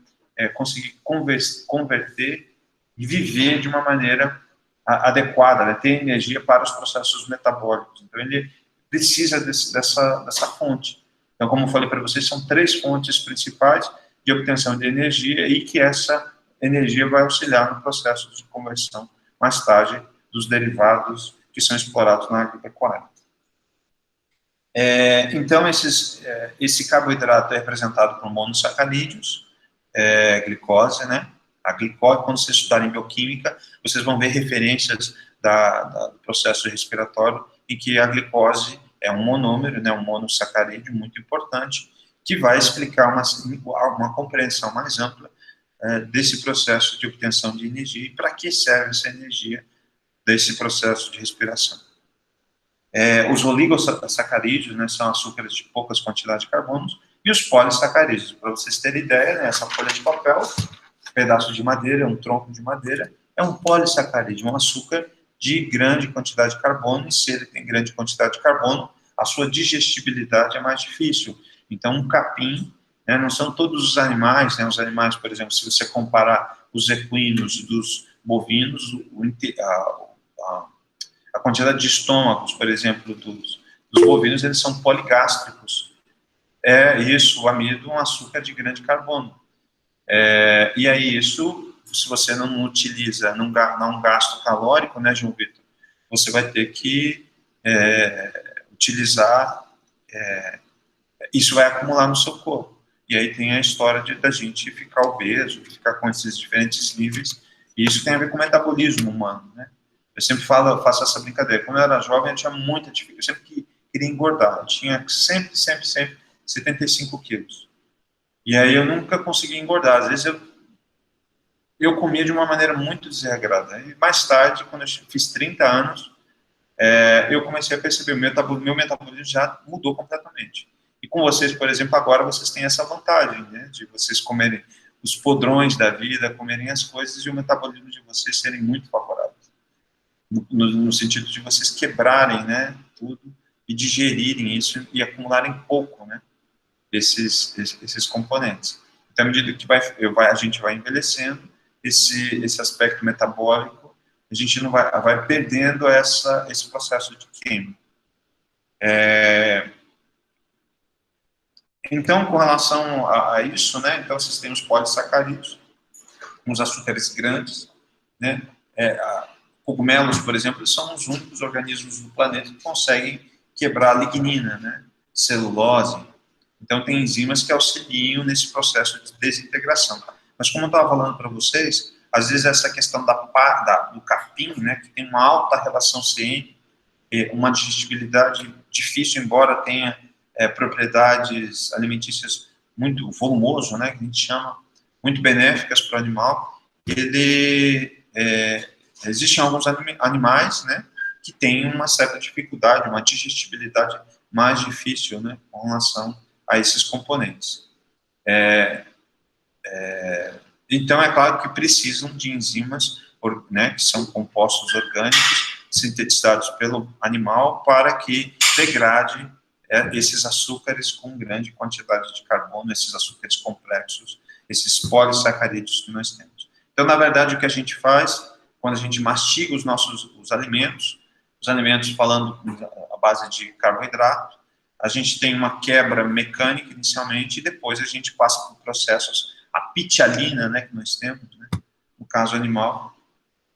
conseguir converter e viver de uma maneira adequada, né, ter energia para os processos metabólicos. Então, ele precisa dessa fonte. Então, como eu falei para vocês, são 3 fontes principais de obtenção de energia, e que essa energia vai auxiliar no processo de conversão, mais tarde, dos derivados que são explorados na agropecuária. Então, esse carboidrato é representado por monossacarídeos, glicose, né? A glicose, quando vocês estudarem bioquímica, vocês vão ver referências do processo respiratório, em que a glicose é um monômero, né, um monossacarídeo muito importante, que vai explicar uma compreensão mais ampla desse processo de obtenção de energia e para que serve essa energia desse processo de respiração. Os oligosacarídeos, né, são açúcares de poucas quantidades de carbonos, e os polissacarídeos. Para vocês terem ideia, né, essa folha de papel, um pedaço de madeira, um tronco de madeira, é um polissacarídeo, um açúcar de grande quantidade de carbono, e se ele tem grande quantidade de carbono, a sua digestibilidade é mais difícil. Então, um capim, né, não são todos os animais, né, os animais, por exemplo, se você comparar os equinos dos bovinos, a quantidade de estômagos, por exemplo, dos bovinos, eles são poligástricos. O amido, um açúcar de grande carbono. E aí isso, se você não utiliza, não um gasto calórico, né, João Vitor, você vai ter que utilizar, isso vai acumular no seu corpo. E aí tem a história da gente ficar obeso, ficar com esses diferentes níveis, e isso tem a ver com o metabolismo humano, né? Eu sempre faço essa brincadeira. Quando eu era jovem, eu tinha muita dificuldade, eu sempre queria engordar, eu tinha sempre 75 quilos. E aí eu nunca conseguia engordar, às vezes eu comia de uma maneira muito desregrada. E mais tarde, quando eu fiz 30 anos, eu comecei a perceber, meu metabolismo já mudou completamente. E com vocês, por exemplo, agora vocês têm essa vantagem, né, de vocês comerem os podrões da vida, comerem as coisas, e o metabolismo de vocês serem muito favoráveis. No sentido de vocês quebrarem, né, tudo, e digerirem isso, e acumularem pouco, né, esses componentes. Então, à medida que a gente vai envelhecendo, esse aspecto metabólico, a gente não vai perdendo esse processo de queima. Então, com relação a isso, né, então vocês têm os polissacarídeos, uns açúcares grandes, né, cogumelos, por exemplo, são os únicos organismos do planeta que conseguem quebrar a lignina, né, celulose. Então, tem enzimas que auxiliam nesse processo de desintegração. Mas, como eu estava falando para vocês, às vezes essa questão do capim, né, que tem uma alta relação CN, uma digestibilidade difícil, embora tenha propriedades alimentícias muito volumoso, né, que a gente chama, muito benéficas para o animal. Existem alguns animais, né, que têm uma certa dificuldade, uma digestibilidade mais difícil, né, com relação a esses componentes. Então, é claro que precisam de enzimas, né, que são compostos orgânicos sintetizados pelo animal para que degrade esses açúcares com grande quantidade de carbono, esses açúcares complexos, esses polissacarídeos que nós temos. Então, na verdade, o que a gente faz, quando a gente mastiga os alimentos falando à base de carboidrato, a gente tem uma quebra mecânica inicialmente e depois a gente passa por processos, a pitialina, né, que nós temos, né, no caso animal,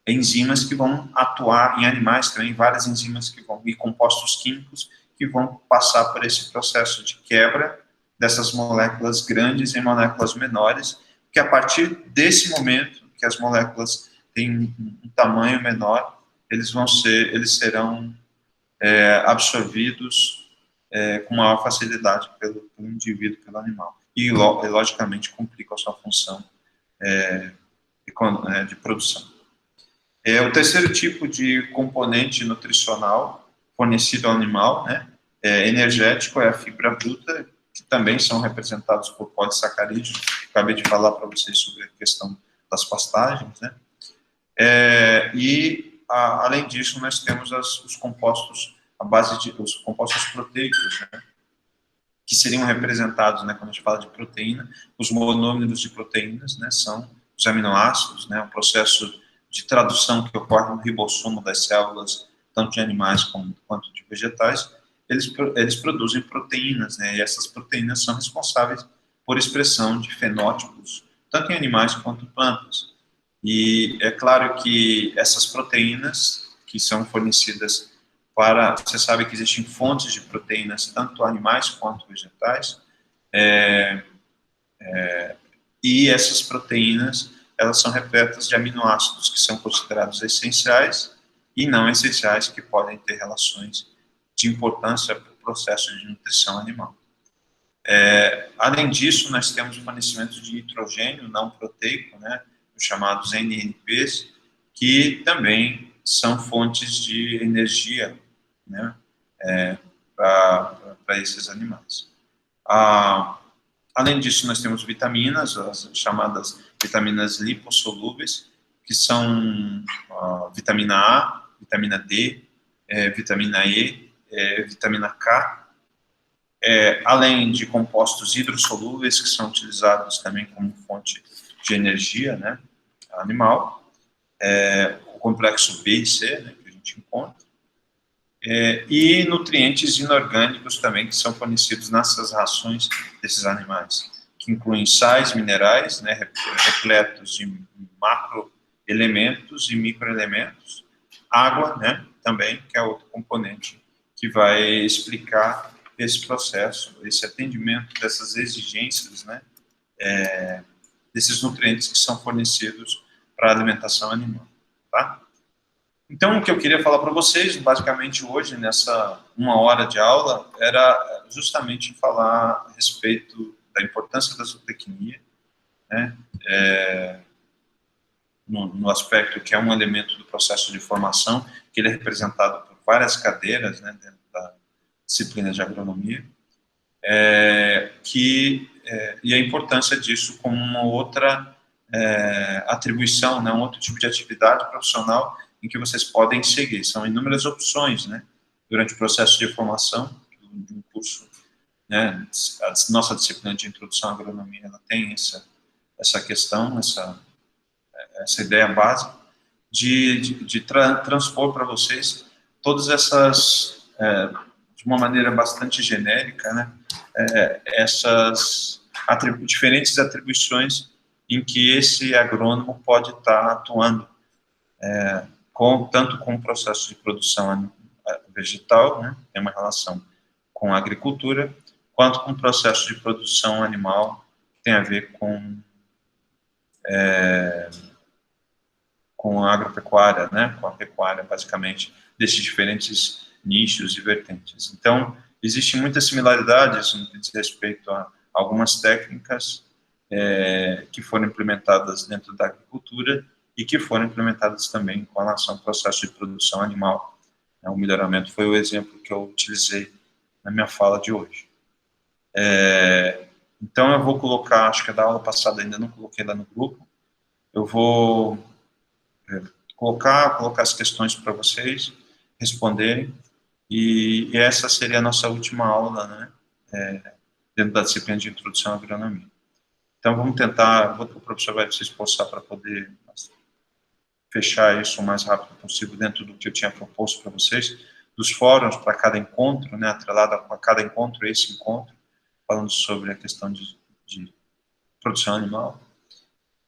enzimas que vão atuar em animais também, várias enzimas que vão, e compostos químicos que vão passar por esse processo de quebra dessas moléculas grandes em moléculas menores, que a partir desse momento que as moléculas têm um tamanho menor, eles serão absorvidos com maior facilidade pelo indivíduo, pelo animal. E, logicamente, cumprir com a sua função de produção. O terceiro tipo de componente nutricional fornecido ao animal, né, energético, é a fibra bruta, que também são representados por polissacarídeos. Acabei de falar para vocês sobre a questão das pastagens, né. Além disso, nós temos os compostos, os compostos proteicos, né, que seriam representados, né, quando a gente fala de proteína, os monômeros de proteínas, né, são os aminoácidos, né, o processo de tradução que ocorre no ribossomo das células, tanto de animais quanto de vegetais. Eles produzem proteínas, né, e essas proteínas são responsáveis por expressão de fenótipos, tanto em animais quanto em plantas. E é claro que essas proteínas que são fornecidas você sabe que existem fontes de proteínas, tanto animais quanto vegetais, e essas proteínas, elas são repletas de aminoácidos que são considerados essenciais e não essenciais, que podem ter relações de importância para o processo de nutrição animal. Além disso, nós temos o fornecimento de nitrogênio não proteico, né, os chamados NNPs, que também são fontes de energia, né, para esses animais. Além disso, nós temos vitaminas, as chamadas vitaminas lipossolúveis, que são vitamina A, vitamina D, vitamina E, vitamina K, além de compostos hidrossolúveis, que são utilizados também como fonte de energia, né, animal, o complexo B e C, né, que a gente encontra, e nutrientes inorgânicos também, que são fornecidos nessas rações desses animais, que incluem sais minerais, né, repletos de macroelementos e microelementos, água, né, também, que é outro componente que vai explicar esse processo, esse atendimento dessas exigências, né, desses nutrientes que são fornecidos para a alimentação animal, tá? Então, o que eu queria falar para vocês, basicamente hoje, nessa 1 hora de aula, era justamente falar a respeito da importância da zootecnia, né, no aspecto que é um elemento do processo de formação, que ele é representado por várias cadeiras, né, dentro da disciplina de agronomia, e a importância disso como uma outra atribuição, né, um outro tipo de atividade profissional em que vocês podem seguir. São inúmeras opções, né, durante o processo de formação de um curso, né, a nossa disciplina de introdução à agronomia, ela tem essa questão, essa ideia básica de transpor para vocês todas essas, de uma maneira bastante genérica, né, essas diferentes atribuições em que esse agrônomo pode estar atuando, tanto com o processo de produção vegetal, né, tem uma relação com a agricultura, quanto com o processo de produção animal, que tem a ver com a agropecuária, né, com a pecuária, basicamente, desses diferentes nichos e vertentes. Então, existem muitas similaridades no que diz respeito a algumas técnicas que foram implementadas dentro da agricultura e que foram implementadas também com relação ao processo de produção animal. O melhoramento foi o exemplo que eu utilizei na minha fala de hoje. Então, eu vou colocar, acho que da aula passada ainda não coloquei lá no grupo, eu vou colocar as questões para vocês responderem, e essa seria a nossa última aula, né, dentro da disciplina de Introdução à Agronomia. Então, vamos tentar, o professor vai se esforçar para poder fechar isso o mais rápido possível dentro do que eu tinha proposto para vocês, dos fóruns para cada encontro, né, atrelado a cada encontro, esse encontro, falando sobre a questão de produção animal.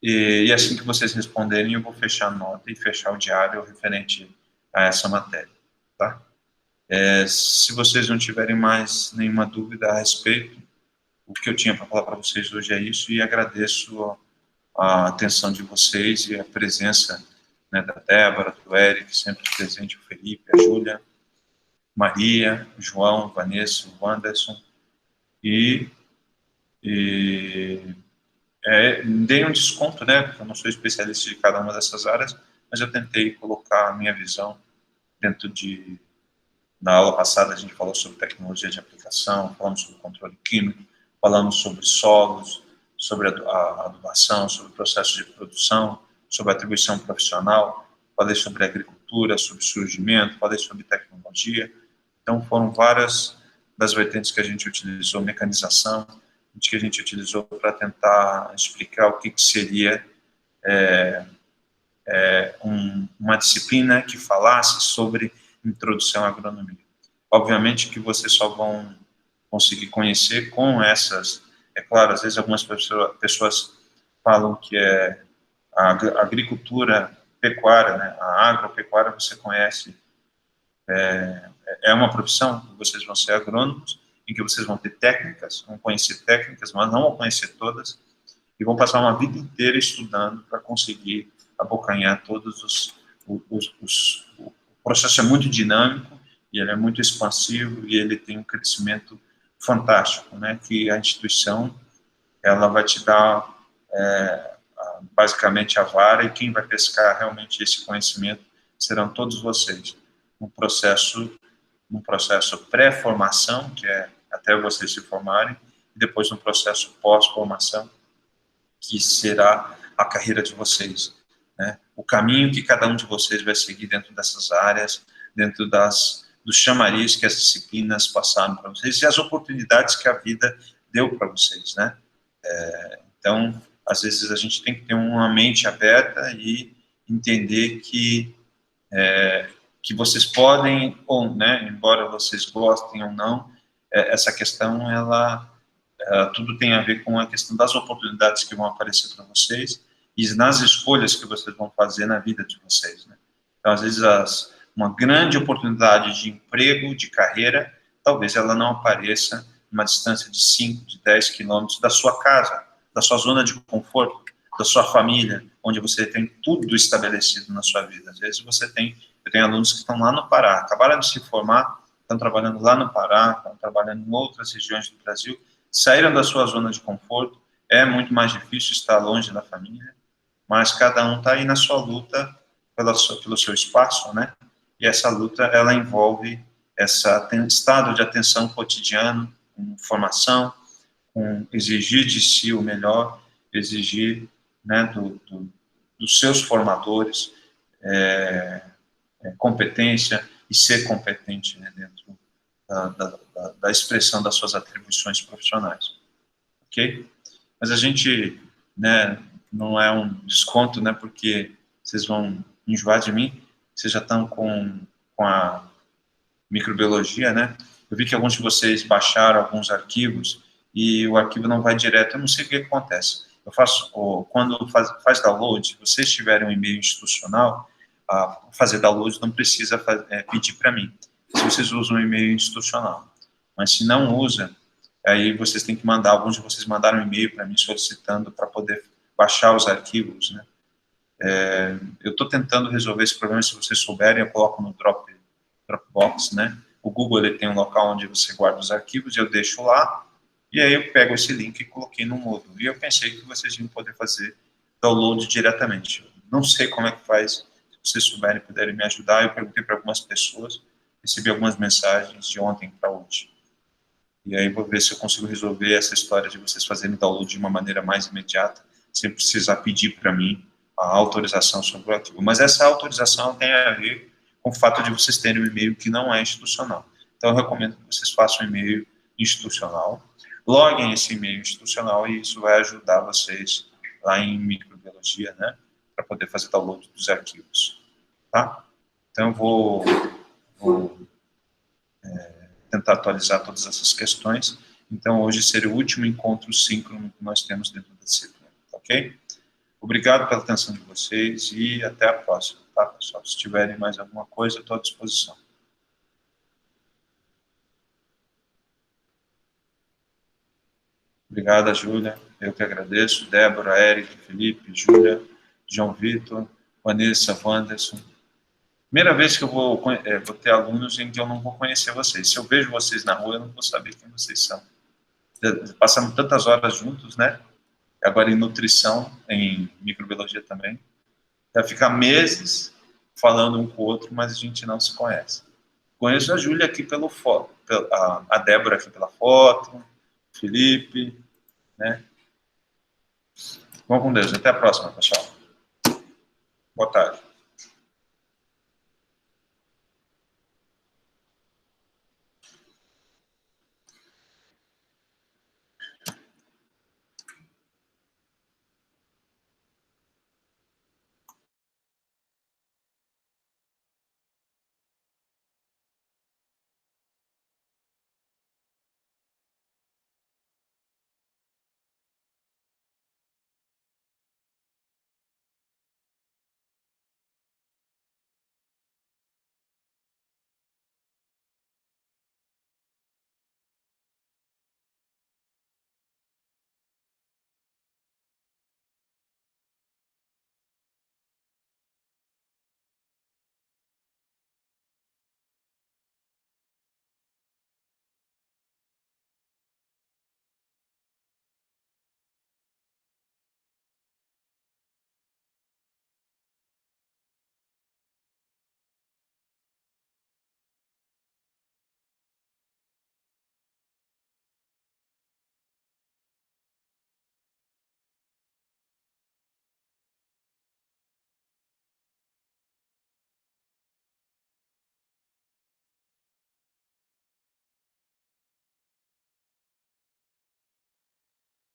E assim que vocês responderem, eu vou fechar a nota e fechar o diário referente a essa matéria, tá? Se vocês não tiverem mais nenhuma dúvida a respeito, o que eu tinha para falar para vocês hoje é isso, e agradeço a atenção de vocês e a presença, né, da Débora, do Eric, sempre presente, o Felipe, a Júlia, Maria, o João, Vanessa, o Wanderson, e dei um desconto, né, porque eu não sou especialista de cada uma dessas áreas, mas eu tentei colocar a minha visão dentro na aula passada a gente falou sobre tecnologia de aplicação, falamos sobre controle químico, falamos sobre solos, sobre a adubação, sobre o processo de produção, sobre atribuição profissional, falei sobre agricultura, sobre surgimento, falei sobre tecnologia. Então, foram várias das vertentes que a gente utilizou, mecanização, que a gente utilizou para tentar explicar o que seria uma disciplina que falasse sobre introdução à agronomia. Obviamente que vocês só vão conseguir conhecer com essas, claro, às vezes algumas pessoas falam que a agricultura pecuária, né, a agropecuária, você conhece, é uma profissão, vocês vão ser agrônomos, em que vocês vão ter técnicas, vão conhecer técnicas, mas não vão conhecer todas, e vão passar uma vida inteira estudando para conseguir abocanhar todos o processo é muito dinâmico, e ele é muito expansivo, e ele tem um crescimento fantástico, né, que a instituição, ela vai te dar basicamente a vara, e quem vai pescar realmente esse conhecimento serão todos vocês. Um processo pré-formação, que é até vocês se formarem, e depois um processo pós-formação, que será a carreira de vocês, né? O caminho que cada um de vocês vai seguir dentro dessas áreas, dentro dos chamariz que as disciplinas passaram para vocês, e as oportunidades que a vida deu para vocês, né? Então, às vezes a gente tem que ter uma mente aberta e entender que vocês podem, ou, né, embora vocês gostem ou não, essa questão, ela tudo tem a ver com a questão das oportunidades que vão aparecer para vocês e nas escolhas que vocês vão fazer na vida de vocês, né? Então, às vezes, uma grande oportunidade de emprego, de carreira, talvez ela não apareça numa distância de 5, de 10 quilômetros da sua casa, da sua zona de conforto, da sua família, onde você tem tudo estabelecido na sua vida. Às vezes eu tenho alunos que estão lá no Pará, acabaram de se formar, estão trabalhando lá no Pará, estão trabalhando em outras regiões do Brasil, saíram da sua zona de conforto, é muito mais difícil estar longe da família, mas cada um está aí na sua luta pelo seu espaço, né? E essa luta, ela envolve esse estado de atenção cotidiano, com formação, com exigir de si o melhor, exigir, né, dos seus formadores competência e ser competente, né, dentro da expressão das suas atribuições profissionais, ok? Mas a gente, né, não é um desconto, né, porque vocês vão enjoar de mim, vocês já estão com a microbiologia, né? Eu vi que alguns de vocês baixaram alguns arquivos e o arquivo não vai direto, eu não sei o que acontece. Eu faço, quando faz download, se vocês tiverem um e-mail institucional, fazer download não precisa pedir para mim, se vocês usam um e-mail institucional. Mas se não usa, aí vocês têm que mandar, alguns de vocês mandaram um e-mail para mim solicitando para poder baixar os arquivos, né? Eu estou tentando resolver esse problema, se vocês souberem, eu coloco no Dropbox, né? O Google ele tem um local onde você guarda os arquivos, eu deixo lá, e aí eu pego esse link e coloquei no Moodle. E eu pensei que vocês iam poder fazer download diretamente. Não sei como é que faz, se vocês souberem, puderem me ajudar. Eu perguntei para algumas pessoas, recebi algumas mensagens de ontem para hoje. E aí vou ver se eu consigo resolver essa história de vocês fazerem download de uma maneira mais imediata, sem precisar pedir para mim a autorização sobre o arquivo. Mas essa autorização tem a ver com o fato de vocês terem um e-mail que não é institucional. Então eu recomendo que vocês façam um e-mail institucional, loguem esse e-mail institucional e isso vai ajudar vocês lá em microbiologia, né, para poder fazer download dos arquivos, tá? Então eu vou tentar atualizar todas essas questões. Então, hoje seria o último encontro síncrono que nós temos dentro da disciplina, ok? Obrigado pela atenção de vocês e até a próxima, tá, pessoal? Se tiverem mais alguma coisa, estou à disposição. Obrigada, Júlia. Eu que agradeço. Débora, Eric, Felipe, Júlia, João Vitor, Vanessa, Wanderson. Primeira vez que eu vou ter alunos em que eu não vou conhecer vocês. Se eu vejo vocês na rua, eu não vou saber quem vocês são. Passamos tantas horas juntos, né? Agora em nutrição, em microbiologia também. Vai ficar meses falando um com o outro, mas a gente não se conhece. Conheço a Júlia aqui pelo foto, a Débora aqui pela foto, o Felipe, né? Vamos com Deus. Até a próxima, pessoal. Boa tarde.